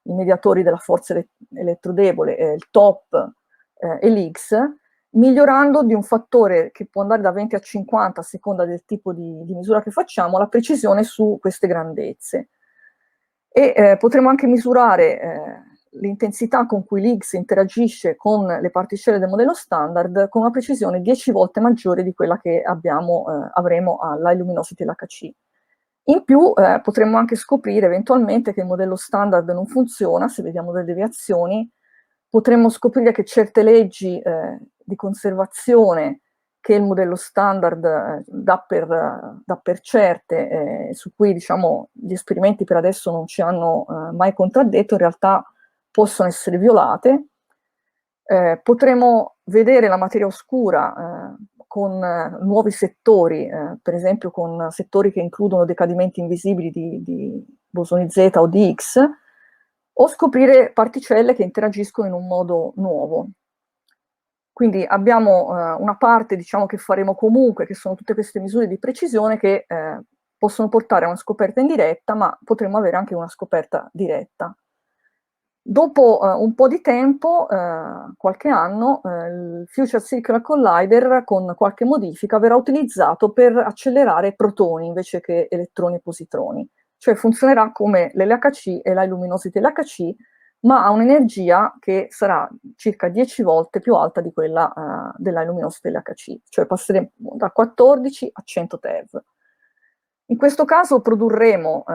i mediatori della forza elettrodebole, il TOP e l'X, migliorando di un fattore che può andare da 20 a 50 a seconda del tipo di misura che facciamo, la precisione su queste grandezze. E potremo anche misurare l'intensità con cui l'X interagisce con le particelle del modello standard con una precisione 10 volte maggiore di quella che avremo alla Luminosity LHC. In più potremmo anche scoprire eventualmente che il modello standard non funziona. Se vediamo delle deviazioni, potremmo scoprire che certe leggi di conservazione che il modello standard dà per certe, su cui, diciamo, gli esperimenti per adesso non ci hanno mai contraddetto, in realtà possono essere violate. Potremo vedere la materia oscura con nuovi settori, per esempio con settori che includono decadimenti invisibili di bosoni Z o di X, o scoprire particelle che interagiscono in un modo nuovo. Quindi abbiamo una parte, diciamo, che faremo comunque, che sono tutte queste misure di precisione che possono portare a una scoperta indiretta, ma potremo avere anche una scoperta diretta. Dopo un po' di tempo, qualche anno, il Future Circular Collider, con qualche modifica, verrà utilizzato per accelerare protoni invece che elettroni e positroni. Cioè funzionerà come l'LHC e la Luminosity LHC, ma ha un'energia che sarà circa 10 volte più alta di quella della Luminosity LHC. Cioè passeremo da 14 a 100 TeV. In questo caso produrremo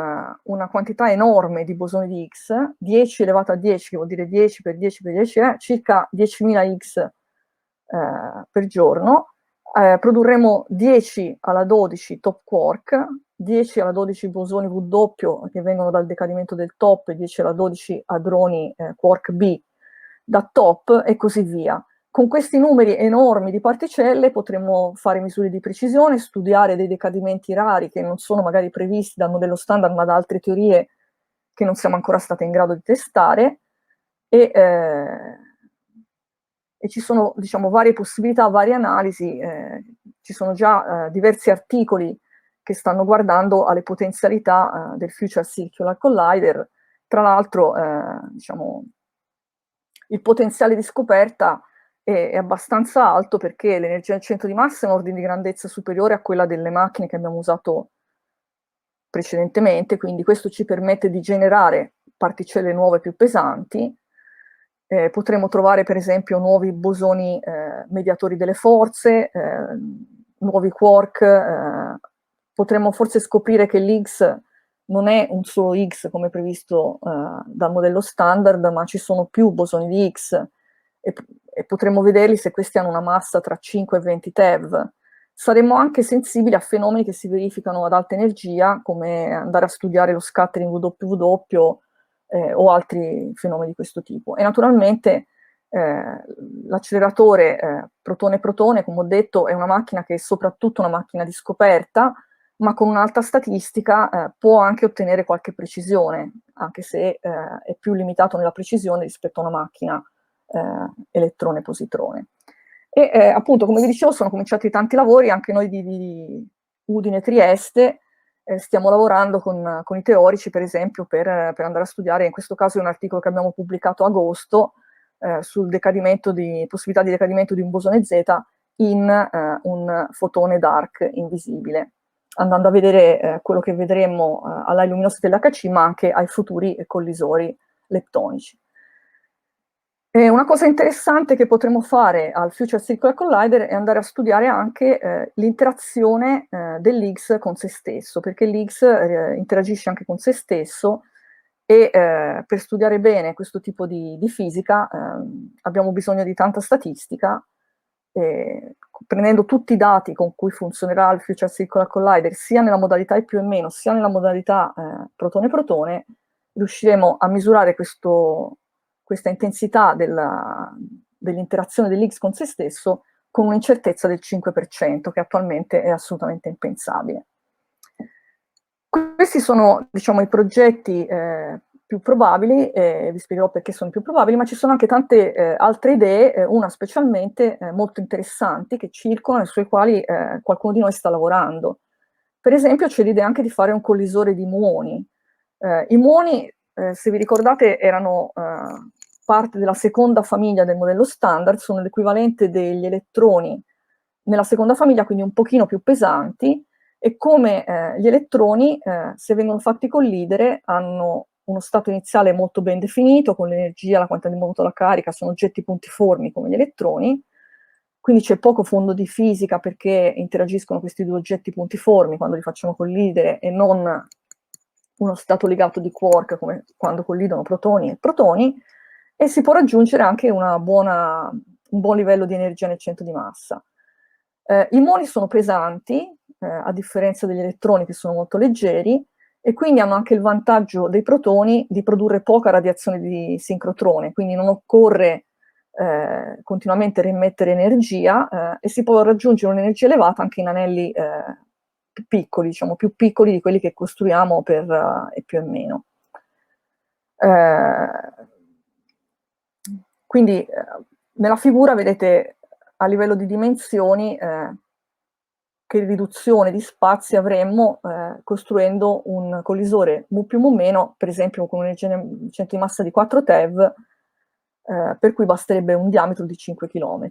una quantità enorme di bosoni di X, 10 elevato a 10, che vuol dire 10 per 10 per 10, circa 10.000 X per giorno. Produrremo 10 alla 12 top quark, 10 alla 12 bosoni V doppio che vengono dal decadimento del top e 10 alla 12 hadroni quark B da top e così via. Con questi numeri enormi di particelle potremmo fare misure di precisione, studiare dei decadimenti rari che non sono magari previsti dal modello standard ma da altre teorie che non siamo ancora state in grado di testare e ci sono, diciamo, varie possibilità, varie analisi, ci sono già diversi articoli che stanno guardando alle potenzialità del Future Circular Collider. Tra l'altro, diciamo, il potenziale di scoperta è abbastanza alto perché l'energia del centro di massa è un ordine di grandezza superiore a quella delle macchine che abbiamo usato precedentemente, quindi questo ci permette di generare particelle nuove più pesanti. Potremo trovare per esempio nuovi bosoni mediatori delle forze, nuovi quark, potremmo forse scoprire che l'Higgs non è un solo Higgs come previsto dal modello standard, ma ci sono più bosoni di Higgs e potremo vederli se questi hanno una massa tra 5 e 20 TeV. Saremmo anche sensibili a fenomeni che si verificano ad alta energia, come andare a studiare lo scattering WW o altri fenomeni di questo tipo. E naturalmente l'acceleratore protone-protone, come ho detto, è una macchina che è soprattutto una macchina di scoperta, ma con un'alta statistica può anche ottenere qualche precisione, anche se è più limitato nella precisione rispetto a una macchina elettrone-positrone. E appunto, come vi dicevo, sono cominciati tanti lavori, anche noi di Udine Trieste, stiamo lavorando con i teorici, per esempio, per andare a studiare, in questo caso è un articolo che abbiamo pubblicato a agosto, sul possibilità di decadimento di un bosone Z in un fotone dark invisibile, andando a vedere quello che vedremo alla luminosità dell'HC, ma anche ai futuri collisori leptonici. Una cosa interessante che potremmo fare al Future Circular Collider è andare a studiare anche l'interazione dell'Higgs con se stesso, perché l'Higgs interagisce anche con se stesso e per studiare bene questo tipo di fisica abbiamo bisogno di tanta statistica. Prendendo tutti i dati con cui funzionerà il Future Circular Collider, sia nella modalità I più e meno, sia nella modalità protone-protone, riusciremo a misurare questa intensità dell'interazione dell'Higgs con se stesso con un'incertezza del 5%, che attualmente è assolutamente impensabile. Questi sono, diciamo, i progetti più probabili, vi spiegherò perché sono più probabili, ma ci sono anche tante altre idee, una specialmente molto interessanti, che circolano e sulle quali qualcuno di noi sta lavorando. Per esempio c'è l'idea anche di fare un collisore di muoni. I muoni, se vi ricordate, erano parte della seconda famiglia del modello standard, sono l'equivalente degli elettroni nella seconda famiglia, quindi un pochino più pesanti, e come gli elettroni, se vengono fatti collidere, hanno uno stato iniziale molto ben definito, con l'energia, la quantità di movimento della carica, sono oggetti puntiformi come gli elettroni, quindi c'è poco fondo di fisica perché interagiscono questi due oggetti puntiformi quando li facciamo collidere e non uno stato legato di quark come quando collidono protoni e protoni, e si può raggiungere anche un buon livello di energia nel centro di massa. I muoni sono pesanti, a differenza degli elettroni che sono molto leggeri, e quindi hanno anche il vantaggio dei protoni di produrre poca radiazione di sincrotrone, quindi non occorre continuamente rimettere energia e si può raggiungere un'energia elevata anche in anelli più piccoli, diciamo più piccoli di quelli che costruiamo per E più e meno. Quindi nella figura vedete a livello di dimensioni che riduzione di spazi avremmo costruendo un collisore mu più mu meno, per esempio con un centro di massa di 4 TeV, per cui basterebbe un diametro di 5 km.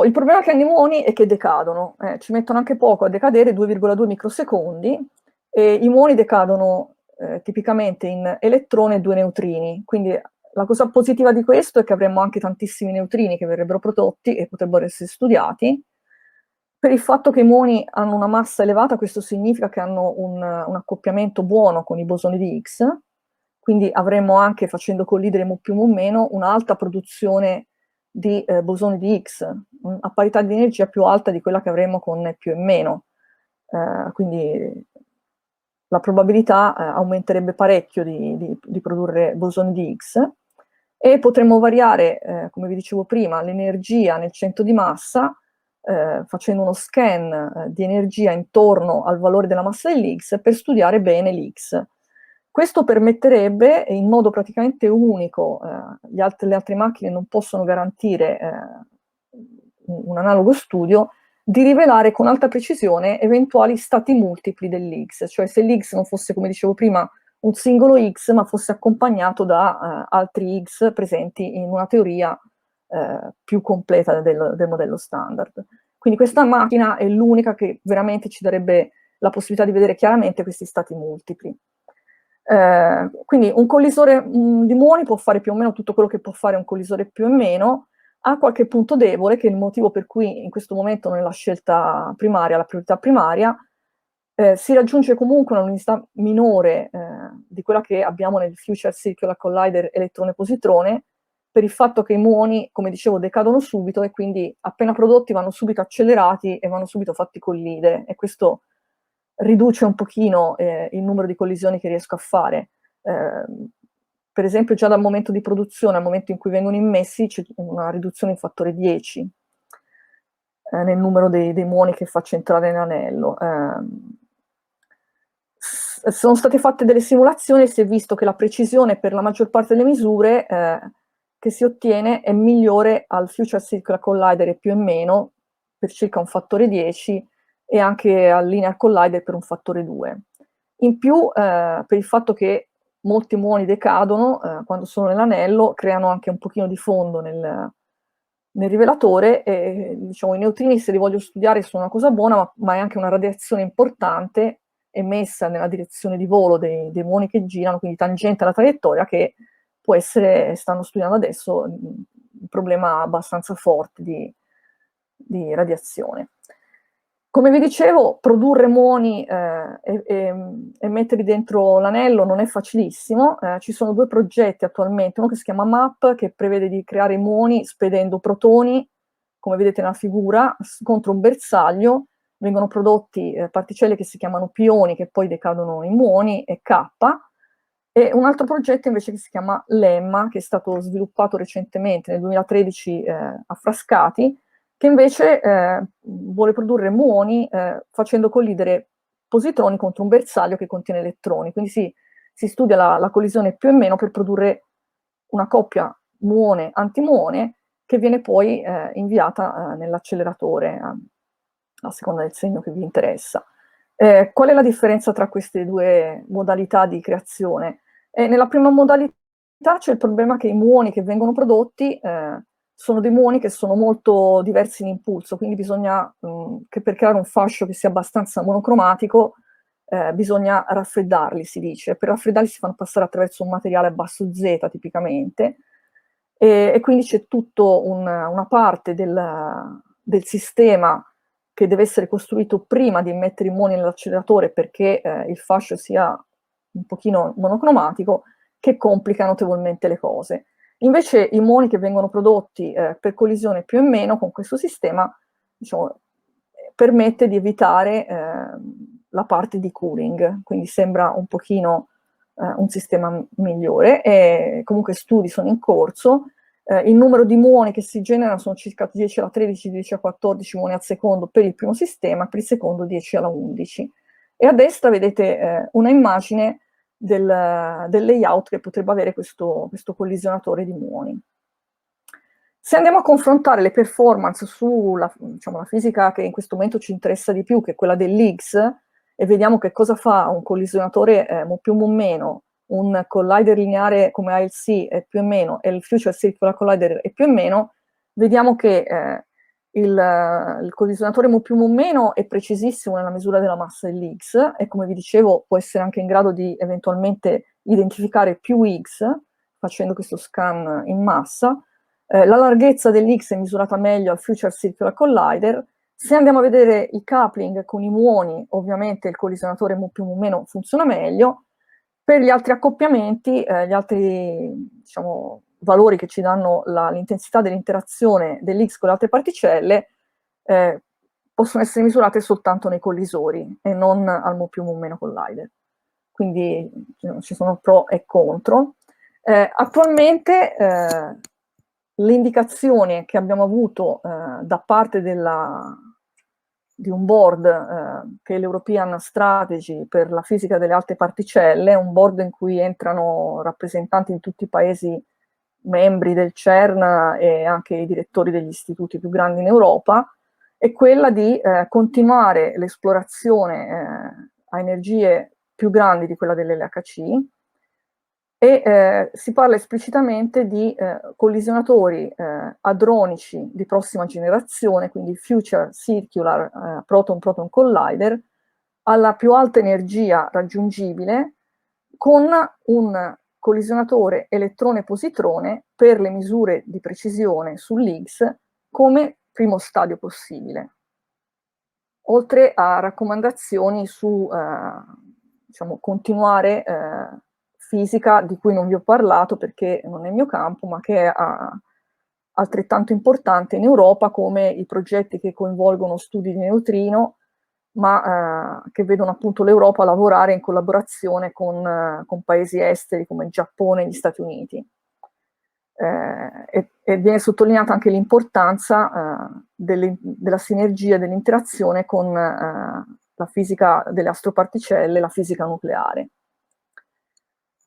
Il problema che hanno i muoni è che decadono, ci mettono anche poco a decadere, 2,2 microsecondi, e i muoni decadono tipicamente in elettroni e 2 neutrini, quindi la cosa positiva di questo è che avremmo anche tantissimi neutrini che verrebbero prodotti e potrebbero essere studiati. Per il fatto che i muoni hanno una massa elevata, questo significa che hanno un accoppiamento buono con i bosoni di Higgs, quindi avremmo anche, facendo collidere mu più mu meno, un'alta produzione di bosoni di Higgs, a parità di energia più alta di quella che avremo con più e meno. Quindi la probabilità aumenterebbe parecchio di produrre bosoni di Higgs, e potremmo variare, come vi dicevo prima, l'energia nel centro di massa, facendo uno scan di energia intorno al valore della massa dell'Higgs per studiare bene l'Higgs. Questo permetterebbe, in modo praticamente unico, le altre macchine non possono garantire un analogo studio, di rivelare con alta precisione eventuali stati multipli dell'Higgs, cioè se l'Higgs non fosse, come dicevo prima, un singolo Higgs, ma fosse accompagnato da altri Higgs presenti in una teoria più completa del modello standard. Quindi questa macchina è l'unica che veramente ci darebbe la possibilità di vedere chiaramente questi stati multipli. Quindi un collisore di muoni può fare più o meno tutto quello che può fare un collisore più o meno, ha qualche punto debole, che è il motivo per cui in questo momento nella scelta primaria, la priorità primaria, si raggiunge comunque una luminosità minore di quella che abbiamo nel Future Circular Collider elettrone-positrone, per il fatto che i muoni, come dicevo, decadono subito e quindi appena prodotti vanno subito accelerati e vanno subito fatti collidere, e questo riduce un pochino il numero di collisioni che riesco a fare. Per esempio già dal momento di produzione al momento in cui vengono immessi c'è una riduzione in fattore 10 nel numero dei muoni che faccio entrare nell'anello. Sono state fatte delle simulazioni e si è visto che la precisione per la maggior parte delle misure che si ottiene è migliore al Future Circular Collider e più e meno, per circa un fattore 10, e anche al Linear Collider per un fattore 2. In più, per il fatto che molti muoni decadono quando sono nell'anello, creano anche un pochino di fondo nel rivelatore, e diciamo, i neutrini, se li voglio studiare, sono una cosa buona, ma è anche una radiazione importante emessa nella direzione di volo dei muoni che girano, quindi tangente alla traiettoria, che può essere, stanno studiando adesso, un problema abbastanza forte di radiazione. Come vi dicevo, produrre muoni e metterli dentro l'anello non è facilissimo. Ci sono due progetti attualmente, uno che si chiama MAP, che prevede di creare muoni spedendo protoni, come vedete nella figura, contro un bersaglio. Vengono prodotti particelle che si chiamano pioni, che poi decadono in muoni, e K. E un altro progetto invece che si chiama LEMMA, che è stato sviluppato recentemente, nel 2013, a Frascati, che invece vuole produrre muoni facendo collidere positroni contro un bersaglio che contiene elettroni. Quindi si studia la collisione più e meno per produrre una coppia muone-antimuone che viene poi inviata nell'acceleratore a seconda del segno che vi interessa. Qual è la differenza tra queste due modalità di creazione? Nella prima modalità c'è il problema che i muoni che vengono prodotti sono dei muoni che sono molto diversi in impulso, quindi bisogna che per creare un fascio che sia abbastanza monocromatico bisogna raffreddarli, si dice. Per raffreddarli si fanno passare attraverso un materiale a basso Z tipicamente, e quindi c'è tutto una parte del sistema che deve essere costruito prima di mettere i muoni nell'acceleratore perché il fascio sia un pochino monocromatico, che complica notevolmente le cose. Invece i muoni che vengono prodotti per collisione più o meno con questo sistema, diciamo, permette di evitare la parte di cooling, quindi sembra un pochino un sistema migliore, e comunque studi sono in corso. Il numero di muoni che si generano sono circa 10 alla 13, 10 a 14 muoni al secondo per il primo sistema, per il secondo 10 alla 11. E a destra vedete una immagine del layout che potrebbe avere questo collisionatore di muoni. Se andiamo a confrontare le performance sulla, diciamo, la fisica che in questo momento ci interessa di più, che è quella dell'Higgs, e vediamo che cosa fa un collisionatore mo più mo meno, un collider lineare come ALC e più o meno, e il Future Circular Collider e più o meno, vediamo che il collisionatore mo più mo meno è precisissimo nella misura della massa dell'Higgs, e come vi dicevo può essere anche in grado di eventualmente identificare più Higgs facendo questo scan in massa. La larghezza dell'X è misurata meglio al Future Circular Collider. Se andiamo a vedere i coupling con i muoni, ovviamente il collisionatore mu più mu meno funziona meglio. Per gli altri accoppiamenti, gli altri, diciamo, valori che ci danno l'intensità dell'interazione dell'X con le altre particelle possono essere misurate soltanto nei collisori e non al mu più mu meno collider. Quindi ci sono pro e contro. Attualmente le indicazioni che abbiamo avuto da parte di un board che è l'European Strategy per la fisica delle alte particelle, un board in cui entrano rappresentanti di tutti i paesi membri del CERN e anche i direttori degli istituti più grandi in Europa, è quella di continuare l'esplorazione a energie più grandi di quella dell'LHC, e si parla esplicitamente di collisionatori hadronici di prossima generazione, quindi Future Circular Proton-Proton Collider, alla più alta energia raggiungibile, con un collisionatore elettrone-positrone per le misure di precisione sull'Higgs come primo stadio possibile. Oltre a raccomandazioni su diciamo, continuare fisica di cui non vi ho parlato perché non è il mio campo, ma che è altrettanto importante in Europa, come i progetti che coinvolgono studi di neutrino, ma che vedono appunto l'Europa lavorare in collaborazione con paesi esteri come il Giappone e gli Stati Uniti. E viene sottolineata anche l'importanza della sinergia, dell'interazione con la fisica delle astroparticelle, la fisica nucleare.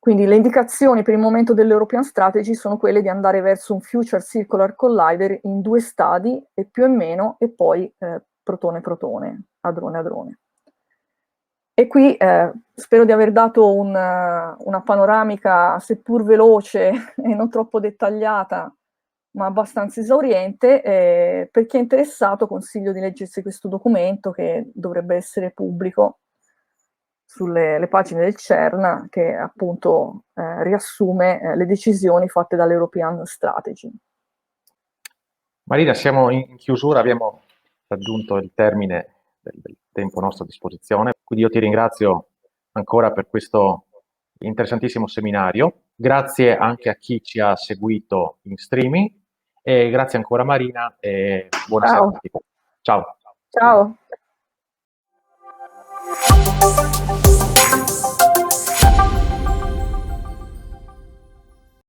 Quindi le indicazioni per il momento dell'European Strategy sono quelle di andare verso un Future Circular Collider in 2 stadi, e più e meno, e poi protone-protone, hadrone-hadrone. E qui spero di aver dato una panoramica, seppur veloce e non troppo dettagliata, ma abbastanza esauriente. Per chi è interessato consiglio di leggersi questo documento, che dovrebbe essere pubblico sulle pagine del CERN, che appunto riassume le decisioni fatte dall'European Strategy. Marina, siamo in chiusura, abbiamo raggiunto il termine del tempo a nostra disposizione, quindi io ti ringrazio ancora per questo interessantissimo seminario. Grazie anche a chi ci ha seguito in streaming e grazie ancora Marina e buonasera a tutti. Ciao. Ciao.